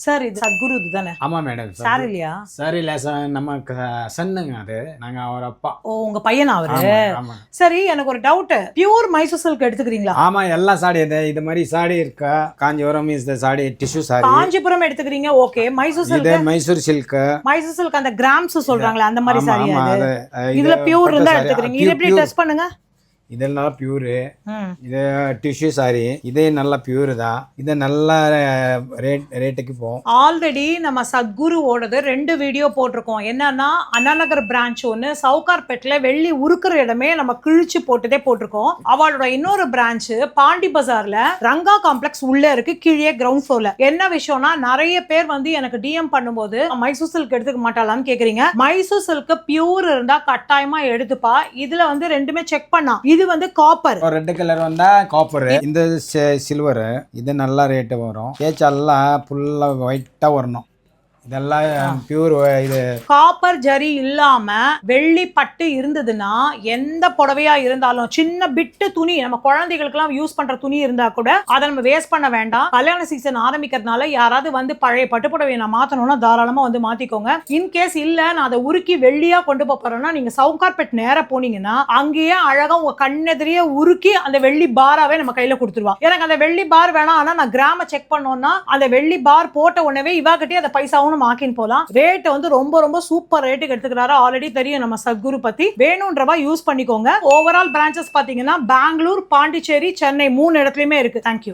Sir இது சத்குரு தானே? ஆமா மேடம். சார் இல்லையா? சார் இல்ல சார், நம்ம சன்னுங்க அது. நாங்க அவர் அப்பா. ஓ உங்க பையனா அவரு? ஆமா. சரி எனக்கு ஒரு டவுட், பியூர் மைசூர் சில்க் எடுத்துக்கிறீங்களா? ஆமா, எல்லா சாடி இது மாதிரி சாடி இருக்கா. காஞ்சிபுரம் இஸ் த சாடி, டிஷ்யூ சாரி. காஞ்சிபுரம் எடுத்துக்கிறீங்க, ஓகே. மைசூர் சில்க், இது மைசூர் சில்க். மைசூர் சில்க் அந்த கிராம்ஸ் சொல்றாங்களே அந்த மாதிரி சாரி அது. இது இதுல பியூர் இருந்தா எடுத்துக்கிறீங்க. இது எப்படி டெஸ்ட் பண்ணுங்க? இதெல்லாம் பியூரு. இது டிஷ்யூ சாரி. இதே நல்ல பியூர் தான். இது நல்ல ரேட்டுக்கு போகும். ஆல்ரெடி நம்ம சத்குருவோடது 2 வீடியோ போட்டிருக்கோம். என்னன்னா அண்ணாநகர் பிரான்ச் ஒன்று, சவுகார்பேட்டில் வெள்ளி உருக்குற இடமே நம்ம கிழிச்சு போட்டதே போட்டிருக்கோம். அவளோட இன்னொரு பிரான்ச் பாண்டி பஜார்ல ரங்கா காம்ப்ளெக்ஸ் உள்ள இருக்கு, கீழே கிரவுண்ட் ஃப்ளோர்ல. என்ன விஷயம்னா நிறைய பேர் வந்து எனக்கு டிஎம் பண்ணும்போது மைசூர் சில்க் எடுத்துக்க மாட்டாளான்னு கேக்குறீங்க. மைசூர் சில்க் பியூர் இருந்தா கட்டாயமா எடுத்துப்பா. இதுல வந்து ரெண்டுமே செக் பண்ணா. இது வந்து காப்பர், ரெட் கலர் வந்தா காப்பர். இந்த சில்வர் இது நல்ல ரேட்டு வரும். கேச்செல்லாம் ஃபுல்லா ஒயிட்டா வரணும். இதெல்லாம் பியூர். இது காப்பர் ஜரி இல்லாம வெள்ளி பட்டு இருந்ததுன்னா எந்த புடவையா இருந்தாலும், சின்ன பிட்டு துணி நம்ம குழந்தைகளுக்கு எல்லாம் யூஸ் பண்ற துணி இருந்தா கூட அதை நம்ம வேஸ்ட் பண்ண வேண்டாம். கல்யாண சீசன் ஆரம்பிக்கிறதுனால யாராவது வந்து பழைய பட்டு புடவையை நான் மாத்தணும்னா தாராளமா வந்து மாத்திக்கோங்க. இன்கேஸ் இல்ல நான் அதை உருக்கி வெள்ளியா கொண்டு போறேன்னா நீங்க சவுகார்பேட் நேரா போனீங்கன்னா அங்கேயே அழகா உங்க கண்ணெதிரியே உருக்கி அந்த வெள்ளி பாராவே நம்ம கையில கொடுத்துருவா. எனக்கு அந்த வெள்ளி பார் வேணாம், ஆனா நான் கிராம செக் பண்ணோம்னா அந்த வெள்ளி பார் போட்ட உடனே இவாகிட்டே அந்த பைசாவும் மாக்கின் போலாம். ரேட் வந்து ரொம்ப ரொம்ப சூப்பர் ரேட்டுக்கு எடுத்துக்கிறாரு. ஆல்ரெடி தெரியும் நம்ம சத்குரு பத்தி. வேணும்ன்றவா யூஸ் பண்ணிக்கோங்க. ஓவரால் பிரான்ச்சஸ் பாத்தீங்கன்னா பெங்களூர், பாண்டிச்சேரி, சென்னை 3 இடத்துலயுமே இருக்கு. தேங்க்யூ.